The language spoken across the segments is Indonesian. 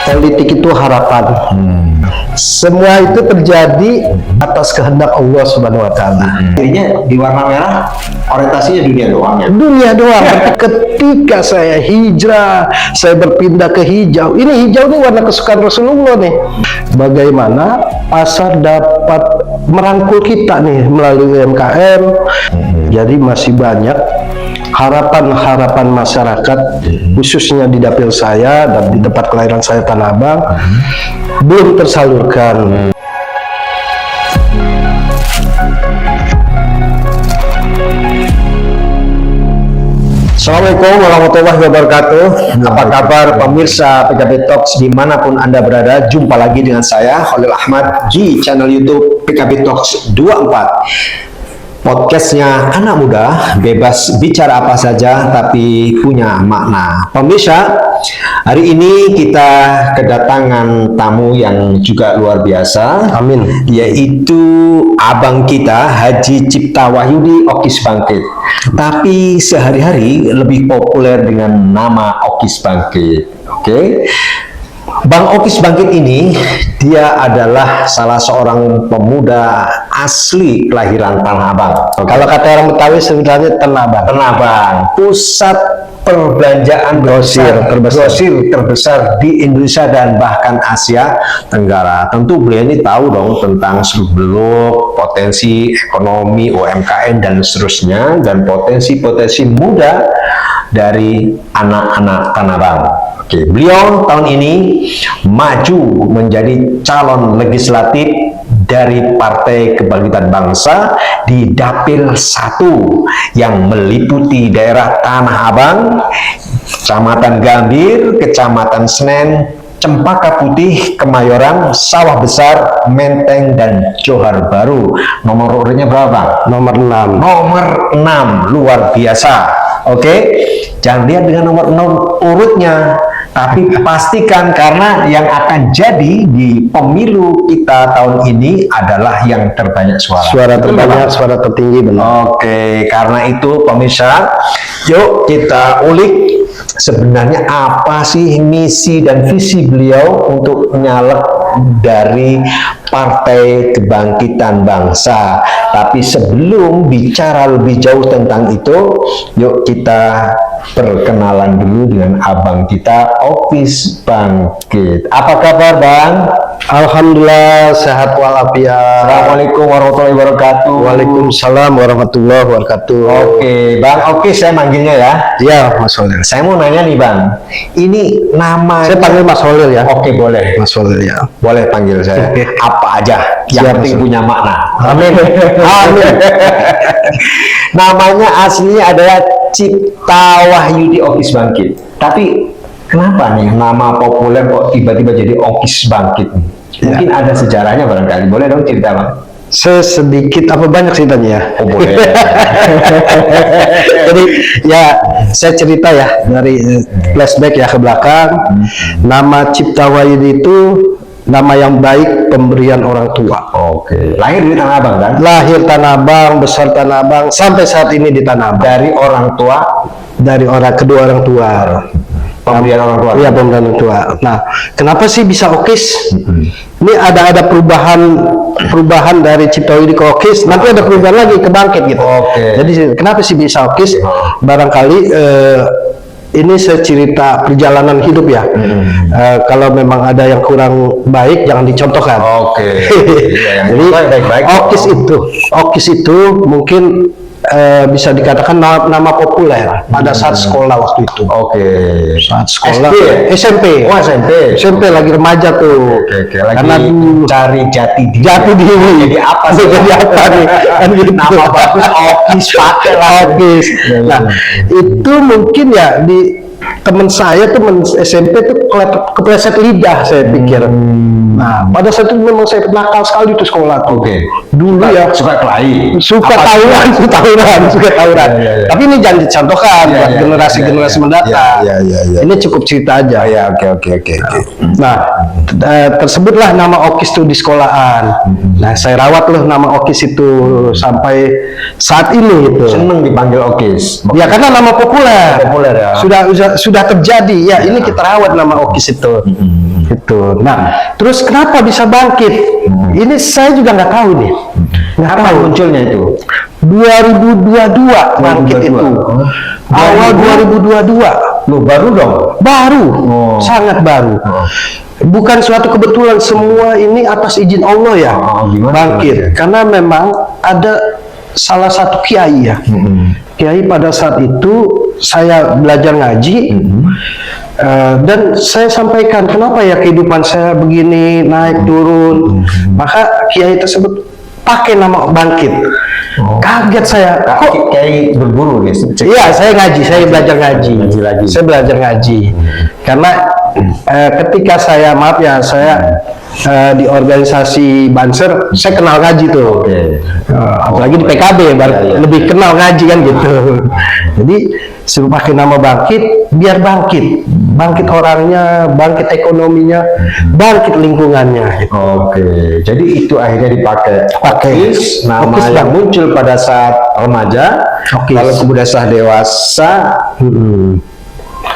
Politik itu harapan. Semua itu terjadi atas kehendak Allah Subhanahu wa Ta'ala. Jadinya di warna merah orientasinya dunia doang ya. Dunia doang. Ketika saya hijrah, saya berpindah ke hijau. Ini hijau ini warna kesukaan Rasulullah nih. Bagaimana pasar dapat merangkul kita nih melalui UMKM. Jadi masih banyak harapan-harapan masyarakat, khususnya di dapil saya dan di tempat kelahiran saya Tanah Abang, belum tersalurkan. Assalamualaikum warahmatullahi wabarakatuh. Apa kabar pemirsa PKB Talks dimanapun Anda berada? Jumpa lagi dengan saya Khalil Ahmad di channel YouTube PKB Talks 24. Podcastnya anak muda, bebas bicara apa saja tapi punya makna. Pemirsa, hari ini kita kedatangan tamu yang juga luar biasa. Amin. Yaitu abang kita Haji Cipta Wahyudi Okis Bangkit. Tapi sehari-hari lebih populer dengan nama Okis Bangkit. Oke. Bang Okis Bangkit ini, dia adalah salah seorang pemuda asli kelahiran Tanah Abang. Kalau kata orang Betawi sebenarnya Tanah Abang. Tanah Abang, pusat perbelanjaan grosir terbesar di Indonesia dan bahkan Asia Tenggara. Tentu beliau ini tahu dong tentang seluk-beluk potensi ekonomi UMKM dan seterusnya, dan potensi-potensi muda dari anak-anak Tanah Abang. Oke, beliau tahun ini maju menjadi calon legislatif dari Partai Kebangkitan Bangsa di Dapil 1 yang meliputi daerah Tanah Abang, Kecamatan Gambir, Kecamatan Senen, Cempaka Putih, Kemayoran, Sawah Besar, Menteng, dan Johar Baru. Nomor urutnya berapa? Nomor 6. Nomor 6, luar biasa. Oke, jangan lihat dengan nomor 6 urutnya, tapi pastikan karena yang akan jadi di pemilu kita tahun ini adalah yang terbanyak suara. Suara terbanyak, suara tertinggi, benar. Oke, karena itu pemirsa, yuk kita ulik sebenarnya apa sih misi dan visi beliau untuk nyalek dari Partai Kebangkitan Bangsa. Tapi sebelum bicara lebih jauh tentang itu, yuk kita perkenalan dulu dengan abang kita, Okis Bangkit. Apa kabar, Bang? Alhamdulillah sehat walafiat. Assalamualaikum warahmatullahi wabarakatuh. Waalaikumsalam warahmatullahi wabarakatuh. Oke, Bang Okis saya manggilnya ya. Iya, Mas Holil. Saya mau nanya nih, Bang. Ini nama... Saya panggil Mas Holil ya. Oke, boleh. Mas Holil ya. Boleh panggil saya. Apa aja, yang Siap, penting Mas. punya makna. Amin. Amin. Namanya aslinya adalah Cipta Wahyudi Okis Bangkit. Tapi kenapa nih nama populer kok tiba-tiba jadi Okis Bangkit? Mungkin ada sejarahnya barangkali. Boleh dong cerita, Bang? Sedikit apa banyak ceritanya ya? Oh, boleh. Jadi ya saya cerita ya dari flashback ya ke belakang. Nama Cipta Wahyudi itu nama yang baik pemberian orang tua. Oke. Lahir di Tanah Abang kan? Lahir Tanah Abang, besar Tanah Abang, sampai saat ini di Tanah Abang. Dari orang tua, Dari kedua orang tua. pemberian orang tua. Iya, pemberian orang tua. Nah, kenapa sih bisa Okis? Ini ada perubahan dari Cipta Wahyudi ke Okis. Nanti ada perubahan lagi ke Bangkit gitu. Oke. Jadi kenapa sih bisa Okis? Barangkali ini saya cerita perjalanan hidup ya. Kalau memang ada yang kurang baik, jangan dicontohkan. Oke. Iya, yang Jadi baik-baik. Okis itu mungkin bisa dikatakan nama populer pada saat sekolah waktu itu. Oke. Saat sekolah SD ya? SMP. Oh, SMP lagi remaja tuh. Oke. Lagi Karena cari jati diri. jati diri. Jadi apa sih? Jadi apa nih? Kan gitu. Nama bagus Okis, pakai lah. Okis. Nah, itu mungkin ya di teman SMP tuh kepleset lidah saya pikir. Nah, pada saat itu memang saya nakal sekali tuh sekolah tuh. Oke. Dulu ya Suka kelahi. suka tawuran. Iya. Tapi ini jangan dicontohkan buat generasi-generasi mendatang. Iya. Ini cukup cerita aja. Ya, oke. Nah, tersebutlah nama Okis itu di sekolahan. Nah, saya rawat loh nama Okis itu sampai saat ini gitu. Seneng dipanggil Okis. Ya karena nama populer. Populer ya. Sudah terjadi ya. Ini kita rawat nama Okis itu. Itu. Nah, terus kenapa bisa bangkit? Ini saya juga nggak tahu nih. Nggak Apa tahu. munculnya itu? 2022 bangkit 2022. itu. Awal 2022. Loh, baru dong. Baru, sangat baru. Bukan suatu kebetulan, semua ini atas izin Allah ya. Gimana? Bangkit. Karena memang ada salah satu kiai ya. Kiai pada saat itu saya belajar ngaji. Dan saya sampaikan kenapa ya kehidupan saya begini naik turun. Maka kiai tersebut pakai nama bangkit. Kaget saya. Kok Kayak berburu guys. iya, saya ngaji, saya belajar ngaji. Ngaji lagi. Saya belajar ngaji. Karena ketika saya, maaf ya, saya di organisasi Banser, saya kenal ngaji tuh. Apalagi di PKB, lebih kenal ngaji kan gitu. Jadi suruh pakai nama bangkit, biar bangkit. Bangkit orangnya, bangkit ekonominya, bangkit lingkungannya. Gitu. Oke, jadi itu akhirnya dipakai. Okis, nama Okis, yang Bang. muncul pada saat remaja, Okis. lalu kemudian setelah dewasa,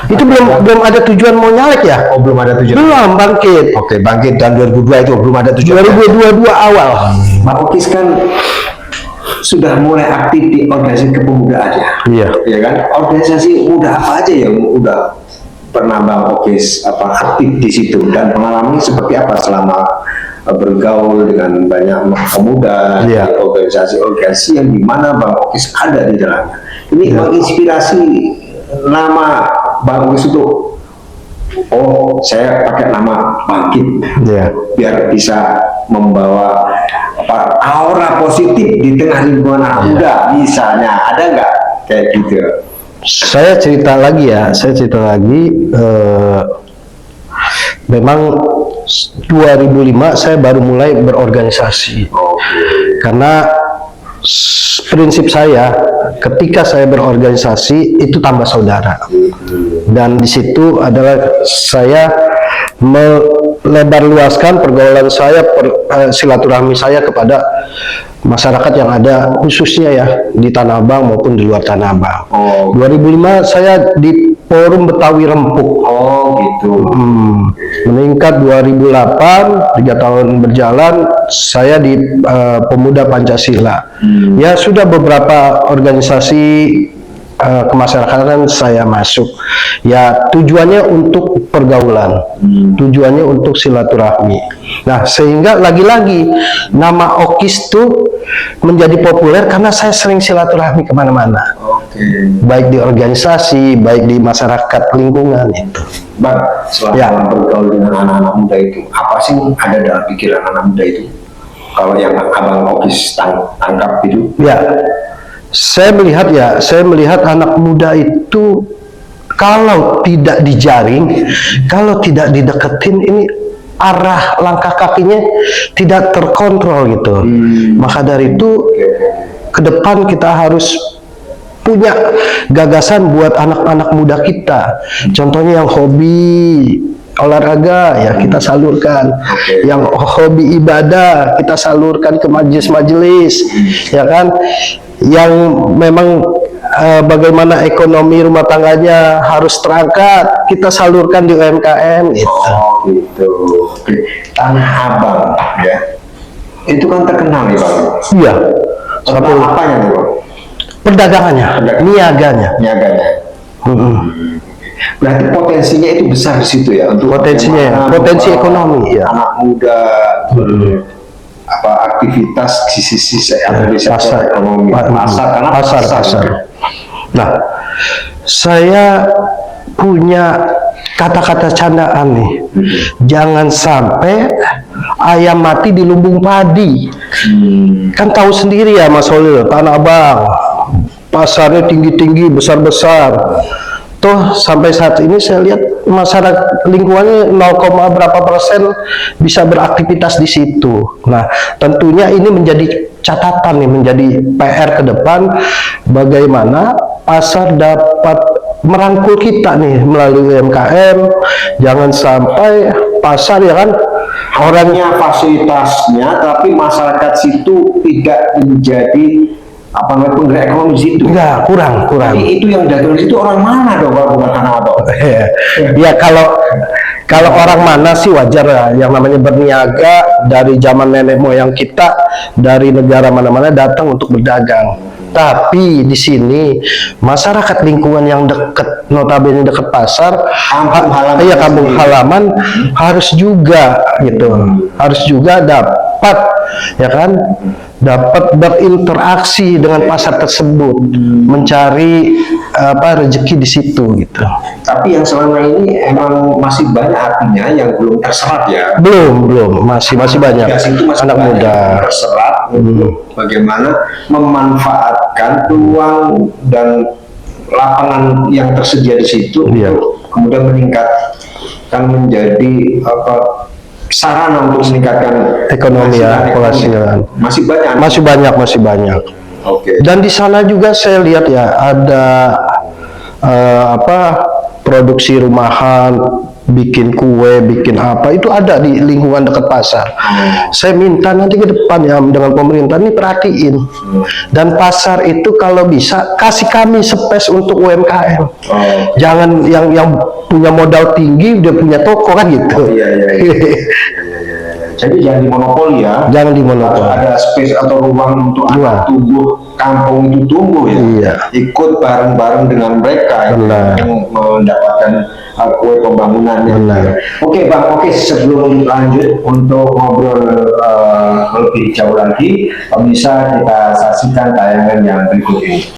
Itu belum ada tujuan mau nyalek ya? oh belum ada tujuan. Belum bangkit. Oke, bangkit dan 2002 itu belum ada tujuan. 2022 awal. Pak Okis kan sudah mulai aktif di organisasi kepemudaan ya. Iya. Ya kan? Organisasi muda apa aja yang udah pernah Bang Okis aktif di situ dan pengalamannya seperti apa selama bergaul dengan banyak pemuda di Iya. organisasi-organisasi yang dimana Bang Okis ada di dalamnya. Ini menginspirasi nama Bang Okis itu. Oh, saya pakai nama Bangkit. Iya. Biar bisa membawa aura positif di tengah lingkungan anak muda, misalnya ada nggak kayak gitu? Saya cerita lagi ya, memang 2005 saya baru mulai berorganisasi. Karena prinsip saya ketika saya berorganisasi itu tambah saudara. Dan di situ adalah saya melebar luaskan pergaulan saya, silaturahmi saya kepada masyarakat yang ada khususnya ya di Tanah Abang maupun di luar Tanah Abang. 2005 saya di Forum Betawi Rempuk. Oh gitu. Meningkat 2008, 3 tahun berjalan, saya di Pemuda Pancasila. Ya sudah beberapa organisasi kemasyarakatan saya masuk. Ya tujuannya untuk pergaulan, tujuannya untuk silaturahmi. Nah sehingga lagi-lagi nama Okis tuh menjadi populer karena saya sering silaturahmi kemana-mana. Baik di organisasi, baik di masyarakat lingkungan itu. Bang, selama bergaul dengan anak-anak muda itu, apa sih ada dalam pikiran anak muda itu? Kalau yang Abang Okis tangkap itu? Ya, saya melihat anak muda itu kalau tidak dijaring, kalau tidak dideketin, ini arah langkah kakinya tidak terkontrol gitu. Maka dari itu ke depan kita harus punya gagasan buat anak-anak muda kita. Contohnya yang hobi olahraga ya kita salurkan, yang hobi ibadah kita salurkan ke majelis-majelis, ya kan, yang memang bagaimana ekonomi rumah tangganya harus terangkat kita salurkan di UMKM gitu. Oh gitu. Tanah Abang ya, itu kan terkenal nih Bang. Iya. Apa apanya nih Bang? Perdagangannya, niaganya. Niaganya. Berarti potensinya itu besar di situ ya untuk Potensinya, potensi ekonomi ya. Anak muda aktivitas di sisi Pasar, ekonomi karena pasar. Nah, saya punya kata-kata candaan nih. Jangan sampai ayam mati di lumbung padi. Kan tahu sendiri ya Mas Holil, Tanah Abang pasarnya tinggi-tinggi, besar-besar. Toh sampai saat ini saya lihat masyarakat lingkungannya 0, berapa persen bisa beraktivitas di situ. Nah, tentunya ini menjadi catatan nih, menjadi PR ke depan bagaimana pasar dapat merangkul kita nih melalui UMKM. Jangan sampai pasar ya kan orangnya fasilitasnya tapi masyarakat situ tidak menjadi penggerak ekonomi di situ. enggak, kurang. Jadi itu yang dagang di situ orang mana dong kalau bukan anak Abang? Ya Kalau orang mana sih wajar lah, yang namanya berniaga dari zaman nenek moyang kita, dari negara mana-mana datang untuk berdagang. Tapi di sini masyarakat lingkungan yang dekat, notabene dekat pasar, Kampung halaman iya kampung sendiri. halaman harus juga gitu, harus juga dapat, ya kan, dapat berinteraksi dengan pasar tersebut, mencari rezeki di situ gitu. Tapi yang selama ini emang masih banyak artinya yang belum terserap ya. Belum, masih banyak Mitigasi itu masih anak banyak muda. yang terserap untuk bagaimana memanfaatkan peluang dan lapangan yang tersedia di situ Iya. untuk kemudian meningkatkan menjadi sarana untuk meningkatkan Ekonomi ya, penghasilan. Masih banyak. Masih banyak. Oke. Dan di sana juga saya lihat ya ada produksi rumahan, bikin kue, bikin apa, itu ada di lingkungan dekat pasar. Saya minta nanti ke depan ya dengan pemerintah ini perhatiin. Dan pasar itu kalau bisa kasih kami space untuk UMKM. Jangan yang punya modal tinggi udah punya toko kan gitu. Iya. Jadi jangan dimonopoli ya. Jangan dimonopoli. Ada space atau ruang untuk anak tumbuh, kampung itu tumbuh ya. Iya. Ikut bareng-bareng dengan mereka Benar. yang mendapatkan kue pembangunannya. Benar. Oke Bang, sebelum lanjut untuk ngobrol lebih jauh lagi, bisa kita saksikan tayangan yang berikut ini.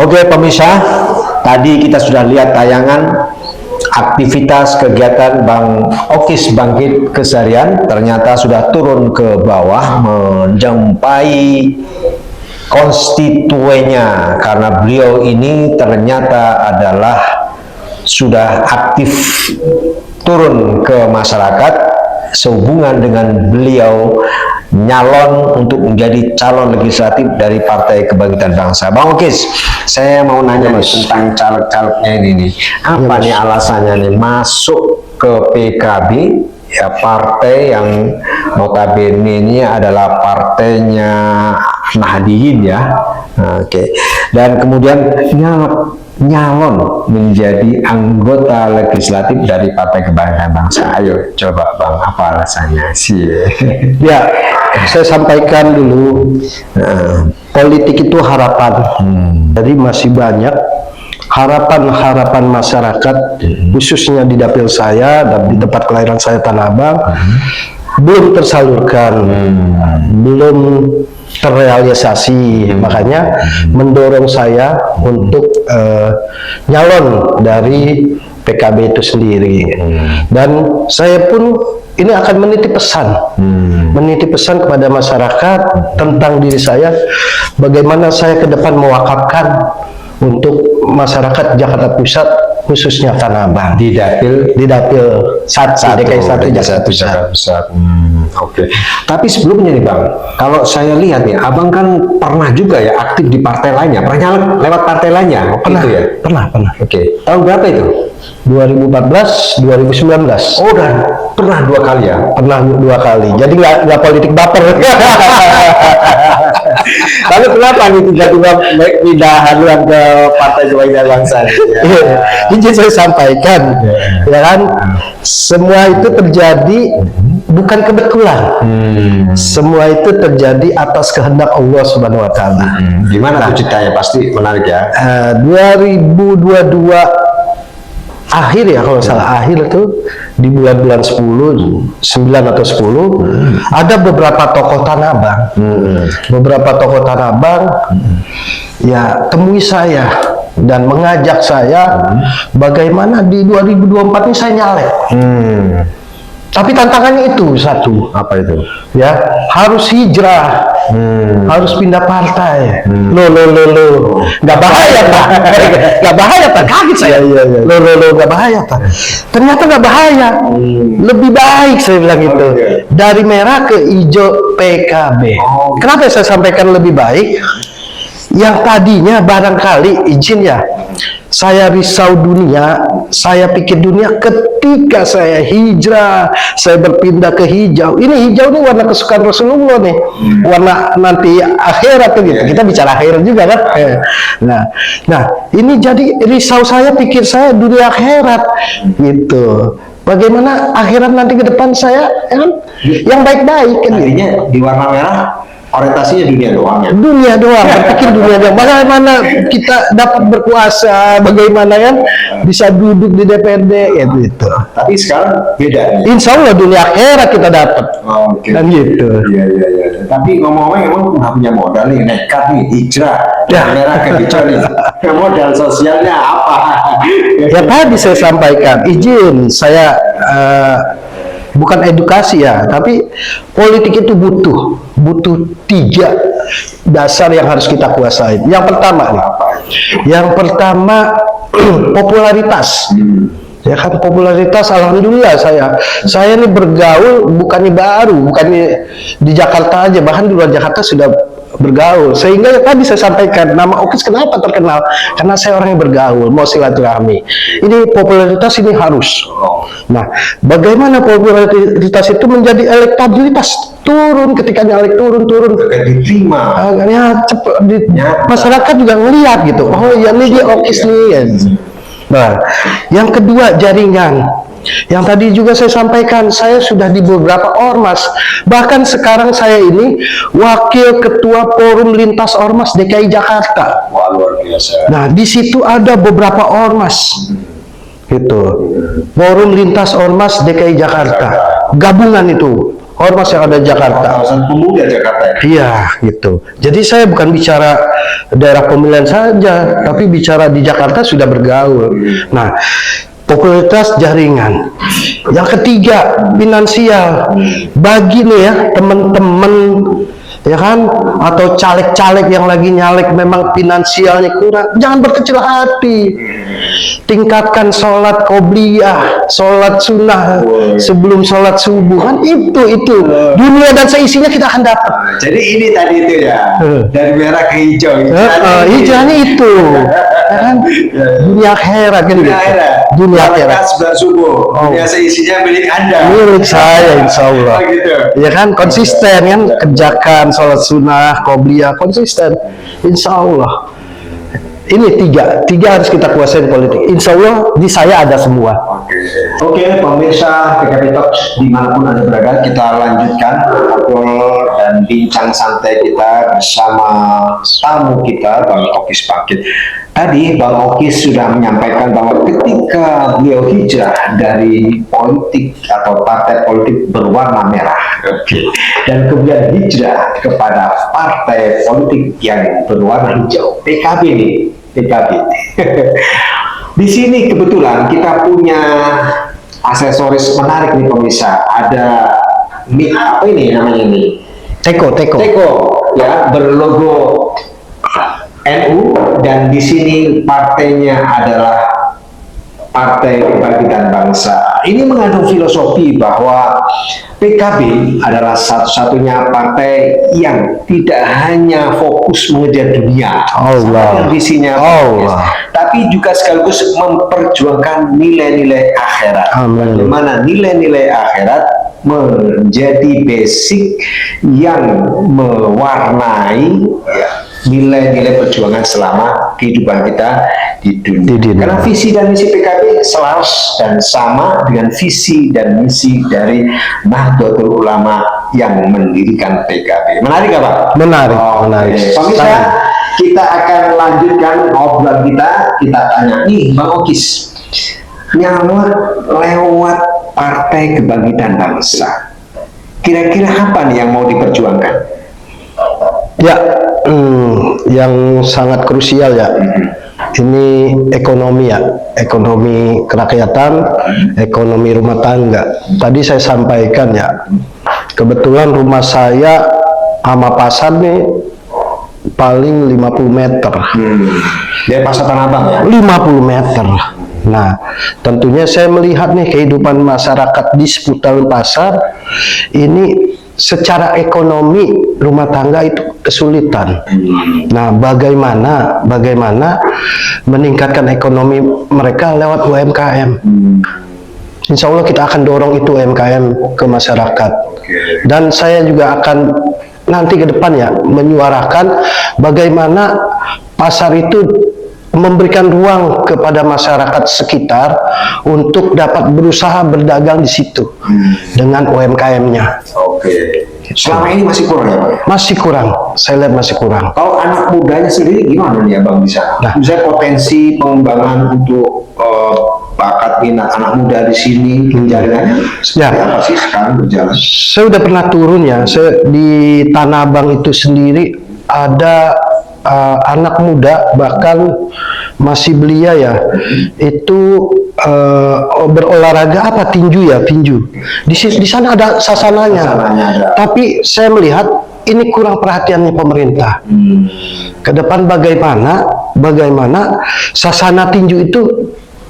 Oke pemirsa, tadi kita sudah lihat tayangan aktivitas kegiatan Bang Okis Bangkit Keseharian. Ternyata sudah turun ke bawah menjumpai konstituennya, karena beliau ini ternyata adalah sudah aktif turun ke masyarakat sehubungan dengan beliau nyalon untuk menjadi calon legislatif dari Partai Kebangkitan Bangsa. Bang Okis, saya mau nanya nih tentang caleg-calegnya ini nih. Apa nih alasannya nih masuk ke PKB, ya partai yang notabene ini adalah partainya Nahdliyin ya. Oke. Dan kemudian nyalon menjadi anggota legislatif dari Partai Kebangkitan Bangsa. Ayo coba Bang, apa alasannya sih? Ya, saya sampaikan dulu, politik itu harapan. Jadi masih banyak harapan-harapan masyarakat, khususnya di dapil saya dan di tempat kelahiran saya Tanah Abang, belum tersalurkan, belum terrealisasi. Makanya mendorong saya untuk nyalon dari PKB itu sendiri. Dan saya pun ini akan menitip pesan kepada masyarakat tentang diri saya, bagaimana saya ke depan mewakafkan untuk masyarakat Jakarta Pusat, khususnya Tanah Abang Di dapil DKI 1 Jakarta Pusat. Oke. Tapi sebelumnya nih Bang, kalau saya lihat nih, Abang kan pernah juga ya aktif di partai lainnya, pernah nyalek lewat partai lainnya, Pernah, gitu ya? pernah. Oke. Tahun berapa itu? 2014, 2019. Oh, dan pernah 2 kali ya? Pernah 2 kali. Jadi nggak politik baper. Lalu kenapa nih tiba-tiba pindah haluan ke Partai Kebangkitan Bangsa? Izin saya sampaikan, ya kan, semua itu terjadi bukan kebetulan. Semua itu terjadi atas kehendak Allah Subhanahu Wa Taala. Gimana tuh ceritanya? Pasti menarik ya. 2022 akhir ya, kalau salah akhir itu di bulan-bulan 9 atau 10, ada beberapa tokoh Tanah Abang, ya temui saya dan mengajak saya bagaimana di 2024 ini saya nyalek. Tapi tantangannya itu satu, Apa itu? ya harus hijrah, harus pindah partai. Lo, nggak bahaya pak? Nggak bahaya pak? Kaget saya. Lo, nggak bahaya pak? Ternyata nggak bahaya. Lebih baik saya bilang itu. Dari merah ke hijau PKB. Kenapa saya sampaikan lebih baik? Yang tadinya barangkali izin ya, saya risau dunia, saya pikir dunia ketika saya hijrah, saya berpindah ke hijau. Ini hijau ini warna kesukaan Rasulullah nih, warna nanti akhirat gitu. Kita bicara akhirat juga kan. Nah, ini jadi risau saya, pikir saya dunia akhirat gitu. Bagaimana akhirat nanti ke depan saya, ya kan? Yang baik-baik kan? Artinya di warna merah orientasinya dunia doang ya. Dunia doang, berpikir dunia doang. Bagaimana kita dapat berkuasa, bagaimana kan bisa duduk di DPRD gitu. Tapi sekarang beda nih. Insya Allah dunia akhirat kita dapat. Oke. Dan gitu. Iya. Tapi ngomong-ngomong emang nggak punya modal nih, nekat nih, hijrah. Merah ke hijau nih. Modal sosialnya apa? Ya tadi saya sampaikan, izin saya bukan edukasi ya, tapi politik itu butuh 3 dasar yang harus kita kuasai. Yang pertama popularitas. Ya kan, popularitas alhamdulillah saya ini bergaul bukannya baru, bukannya di Jakarta aja, bahkan di luar Jakarta sudah bergaul. Sehingga tadi saya sampaikan nama Okis kenapa terkenal, karena saya orang yang bergaul, mau silaturahmi. Ini popularitas ini harus. Nah, bagaimana popularitas itu menjadi elektabilitas turun, ketika nyalek turun Diterima. ya cepat masyarakat juga ngelihat gitu, oh ya ini dia Okis nih ya. Nah, yang kedua jaringan. Yang tadi juga saya sampaikan, saya sudah di beberapa ormas. Bahkan sekarang saya ini wakil ketua Forum Lintas Ormas DKI Jakarta. Wah, luar biasa. Nah, di situ ada beberapa ormas. Gitu. Forum Lintas Ormas DKI Jakarta. Gabungan itu. Ormas yang ada di Jakarta. Kawasan pemuda Jakarta ya? Iya, gitu. Jadi saya bukan bicara daerah pemilihan saja, tapi bicara di Jakarta sudah bergaul. Nah, popularitas jaringan. Yang ketiga, finansial. Bagi nih ya, teman-teman ya kan, atau caleg-caleg yang lagi nyalek memang finansialnya kurang, jangan berkecil hati. Tingkatkan sholat qobliyah, sholat sunnah sebelum sholat subuh, kan itu dunia dan seisinya kita akan dapat. Jadi ini tadi itu ya, dari merah ke hijau. Hijaunya itu ya kan, dunia akhirat kan gitu. Dunia akhirat sebelah subuh, dunia seisinya milik Anda, milik saya insya Allah. Gitu. Ya kan, konsisten kan, kerjakan sholat sunnah qobliyah, konsisten insya Allah. Ini tiga harus kita kuasain politik. Insya Allah di saya ada semua. Oke, pemirsa PKB Talks dimanapun Anda berada, kita lanjutkan ngobrol dan bincang santai kita bersama tamu kita, Bang Okis Bangkit. Tadi Bang Okis sudah menyampaikan bahwa ketika beliau hijrah dari politik atau partai politik berwarna merah, dan kemudian hijrah kepada partai politik yang berwarna hijau, PKB nih, PKB. Di sini kebetulan kita punya aksesoris menarik nih pemirsa. Ada mic, apa ini namanya ini? Teko. Ya, berlogo NU, dan di sini partainya adalah Partai Kebangkitan Bangsa. Ini mengandung filosofi bahwa PKB adalah satu-satunya partai yang tidak hanya fokus mengejar dunia, Allah, visinya, Allah, tapi juga sekaligus memperjuangkan nilai-nilai akhirat. Bagaimana nilai-nilai akhirat menjadi basic yang mewarnai nilai-nilai perjuangan selama kehidupan kita di dunia. Karena visi dan misi PKB selaras dan sama dengan visi dan misi dari Nahdlatul Ulama yang mendirikan PKB. Menarik nggak Pak? Menarik. Pemirsa, kita akan lanjutkan obrolan kita. Kita tanya nih Bang Okis, nyalek lewat Partai Kebangkitan Bangsa, kira-kira apa nih yang mau diperjuangkan? Ya, yang sangat krusial ya. ini ekonomi ya, ekonomi kerakyatan, ekonomi rumah tangga. Tadi saya sampaikan ya, kebetulan rumah saya sama pasar nih paling 50 meter. Dari pasar Tanah Abang ya? 50 meter. Nah, tentunya saya melihat nih kehidupan masyarakat di seputaran pasar ini secara ekonomi rumah tangga itu kesulitan. Nah, bagaimana meningkatkan ekonomi mereka lewat UMKM. Insya Allah kita akan dorong itu UMKM ke masyarakat. Dan saya juga akan nanti ke depan ya menyuarakan bagaimana pasar itu memberikan ruang kepada masyarakat sekitar untuk dapat berusaha berdagang di situ dengan UMKM-nya. Oke. Selama ini masih kurang ya Bang? Masih kurang, saya lihat masih kurang. Kalau anak mudanya sendiri gimana nih Abang bisa? Misalnya potensi pengembangan untuk bakat minat anak muda di sini, jaringannya seperti apa sih sekarang berjalan? Saya udah pernah turun ya, di Tanah Abang itu sendiri ada anak muda bahkan masih belia ya, itu berolahraga apa tinju ya, tinju. Di sana ada sasananya. Tapi saya melihat ini kurang perhatiannya pemerintah. Ke depan bagaimana sasana tinju itu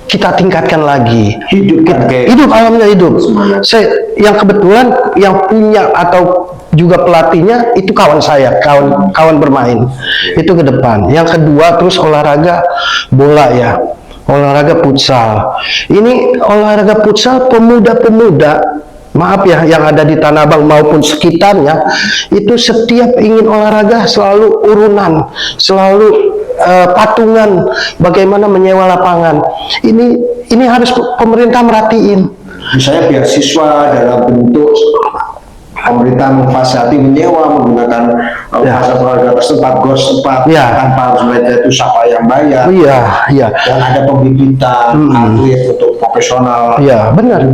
kita tingkatkan lagi. Hidup alamnya hidup. Saya yang kebetulan yang punya atau juga pelatihnya itu kawan saya, kawan bermain. Itu ke depan. Yang kedua terus olahraga bola ya. Olahraga futsal. Ini olahraga futsal pemuda-pemuda, maaf ya, yang ada di Tanah Abang maupun sekitarnya, itu setiap ingin olahraga selalu urunan, selalu patungan bagaimana menyewa lapangan. Ini harus pemerintah merhatiin. Misalnya beasiswa dalam bentuk pemerintah memfasilitasi menyewa menggunakan fasilitas olahraga setempat, gor setempat, tanpa harus mereka itu siapa yang bayar. Dan ada pembibitan atlet untuk profesional. Iya, benar.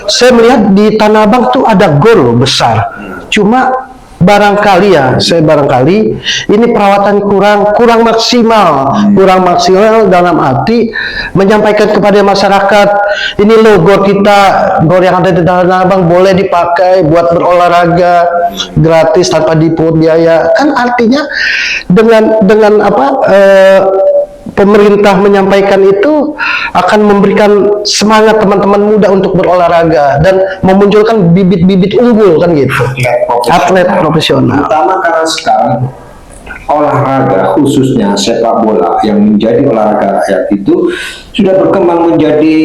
Saya melihat di Tanah Abang tuh ada gor besar. Cuma barangkali ini perawatan kurang maksimal, dalam arti menyampaikan kepada masyarakat, ini loh gor kita, gor yang ada di Tanah Abang boleh dipakai buat berolahraga gratis tanpa dipungut biaya. Kan artinya dengan pemerintah menyampaikan itu akan memberikan semangat teman-teman muda untuk berolahraga dan memunculkan bibit-bibit unggul kan gitu. Atlet profesional. Terutama karena sekarang olahraga khususnya sepak bola yang menjadi olahraga rakyat itu sudah berkembang menjadi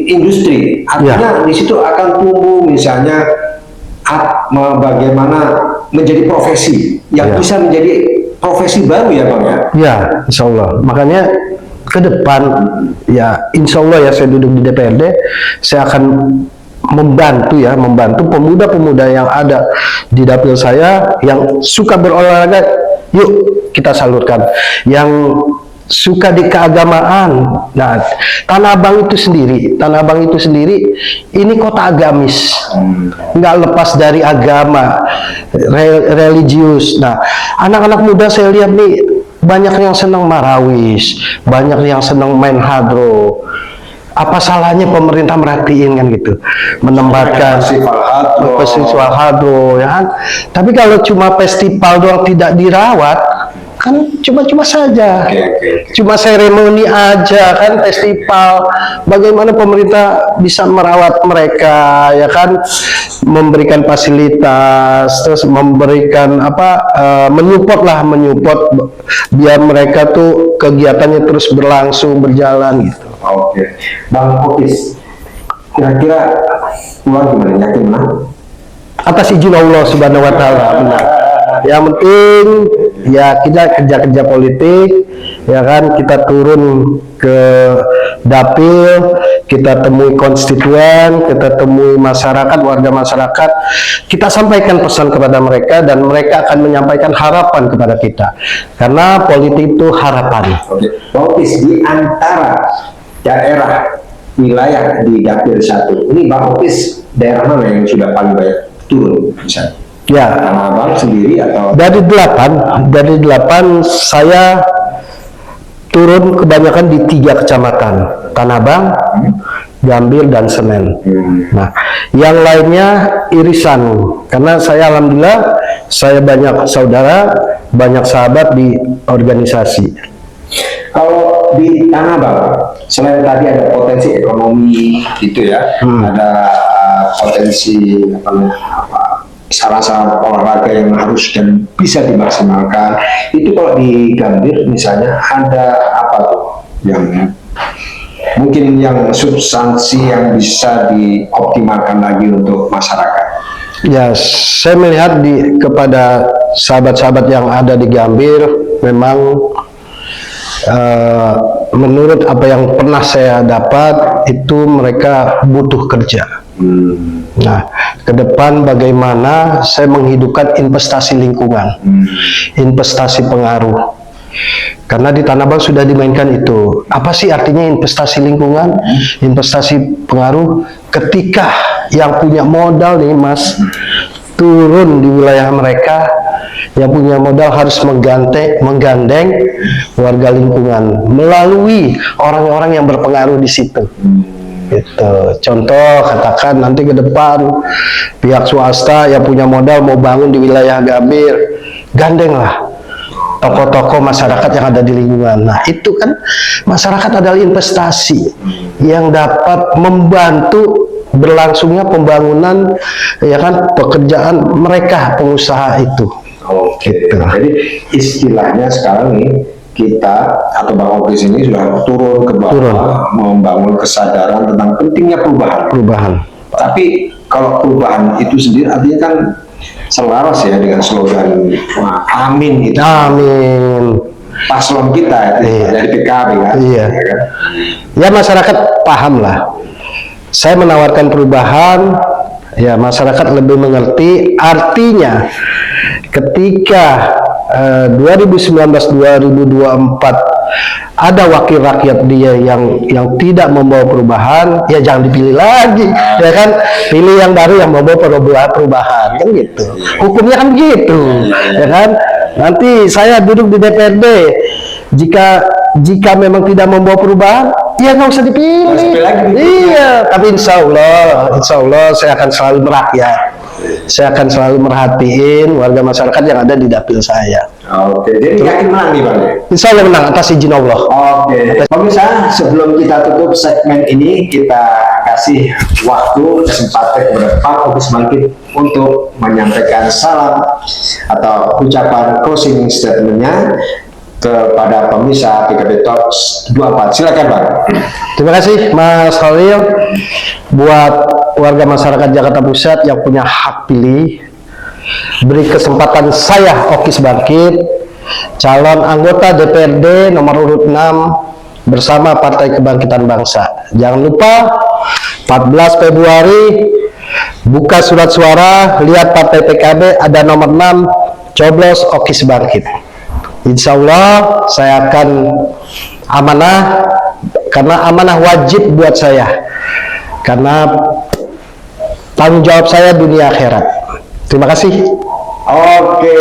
industri. Artinya di situ akan tumbuh misalnya bagaimana menjadi profesi yang bisa menjadi profesi baru ya Bang ya? Ya, insya Allah. Makanya ke depan ya insya Allah ya saya duduk di DPRD, saya akan membantu pemuda-pemuda yang ada di dapil saya yang suka berolahraga, yuk kita salurkan. Yang suka di keagamaan. Nah, Tanah Abang itu sendiri ini kota agamis, nggak lepas dari agama, religius. Nah, anak-anak muda saya lihat nih banyak yang senang marawis, banyak yang senang main hadro. Apa salahnya pemerintah merhatiin kan gitu, menempatkan festival hadro ya kan. Tapi kalau cuma festival doang tidak dirawat, kan cuma saja, cuma seremoni aja kan festival. Bagaimana pemerintah bisa merawat mereka ya kan, memberikan fasilitas, terus memberikan menyupport biar mereka tuh kegiatannya terus berlangsung berjalan gitu. Oke, Bang Opis, kira-kira uang gimana? Yakin menang? Atas izin Allah Subhanahu Wa Taala, benar. Yang penting ya kita kerja politik, ya kan, kita turun ke dapil, kita temui konstituen, kita temui masyarakat, warga masyarakat, kita sampaikan pesan kepada mereka dan mereka akan menyampaikan harapan kepada kita, karena politik itu harapan. Oke, Bang Opis, di antara daerah wilayah di dapil 1 ini Bang Opis daerah mana yang sudah paling banyak turun misalnya? Ya, Tanah Abang sendiri atau dari 8 saya turun kebanyakan di 3 kecamatan, Tanah Abang, Gambir, dan Senen. Nah, yang lainnya irisan, karena saya alhamdulillah saya banyak saudara, banyak sahabat di organisasi. Kalau di Tanah Abang, selain tadi ada potensi ekonomi gitu ya, ada potensi sarana olahraga yang harus dan bisa dimaksimalkan. Itu kalau di Gambir misalnya ada apa tuh yang mungkin yang substansi yang bisa dioptimalkan lagi untuk masyarakat? Ya, saya melihat kepada sahabat-sahabat yang ada di Gambir, memang menurut apa yang pernah saya dapat, itu mereka butuh kerja. Nah, ke depan bagaimana saya menghidupkan investasi lingkungan, investasi pengaruh. Karena di Tanah Abang sudah dimainkan itu. Apa sih artinya investasi lingkungan, investasi pengaruh? Ketika yang punya modal nih Mas, turun di wilayah mereka, yang punya modal harus menggandeng warga lingkungan melalui orang-orang yang berpengaruh di situ. Gitu. Contoh, katakan nanti ke depan pihak swasta yang punya modal mau bangun di wilayah Gambir, gandenglah tokoh-tokoh masyarakat yang ada di lingkungan. Nah, itu kan masyarakat adalah investasi yang dapat membantu berlangsungnya pembangunan, ya kan, pekerjaan mereka pengusaha itu. Oke, jadi istilahnya sekarang nih kita atau Bang Okis ini sudah turun ke bawah, membangun kesadaran tentang pentingnya perubahan. Tapi kalau perubahan itu sendiri artinya kan selaras ya dengan slogan amin itu. Amin. Paslon kita itu dari PKB kan. Iya. Ya, kan? Ya, masyarakat paham lah. Saya menawarkan perubahan, ya masyarakat lebih mengerti. Artinya ketika 2019-2024 ada wakil rakyat dia yang tidak membawa perubahan, ya jangan dipilih lagi, ya kan? Pilih yang baru yang membawa perubahan, kan gitu. Hukumnya kan gitu, ya kan? Nanti saya duduk di DPRD, jika memang tidak membawa perubahan, ya nggak usah dipilih. Iya, tapi insya Allah saya akan selalu merakyat. Saya akan selalu merhatiin warga masyarakat yang ada di dapil saya. Oke, jadi yakin menang nih Bang? Insya Allah menang atas izin Allah. Oke, pemirsa, sebelum kita tutup segmen ini, kita kasih waktu kesempatan kepada Pak Okis Bangkit untuk menyampaikan salam atau ucapan closing statementnya kepada pemirsa PKB Talks 24. Silakan Bang. Terima kasih Mas Khalil. Buat warga masyarakat Jakarta Pusat yang punya hak pilih, beri kesempatan saya Okis Bangkit, calon anggota DPRD nomor urut 6 bersama Partai Kebangkitan Bangsa. Jangan lupa 14 Februari buka surat suara, lihat Partai PKB ada nomor 6, coblos Okis Bangkit. Insya Allah saya akan amanah, karena amanah wajib buat saya, karena tanggung jawab saya dunia akhirat. Terima kasih. Oke,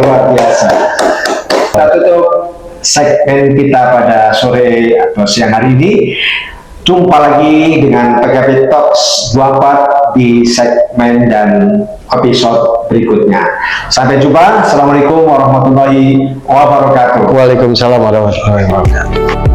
luar biasa. Kita tutup segmen kita pada sore atau siang hari ini. Jumpa lagi dengan PKB Talks 24 di segmen dan episode berikutnya. Sampai jumpa. Assalamualaikum warahmatullahi wabarakatuh. Waalaikumsalam warahmatullahi wabarakatuh.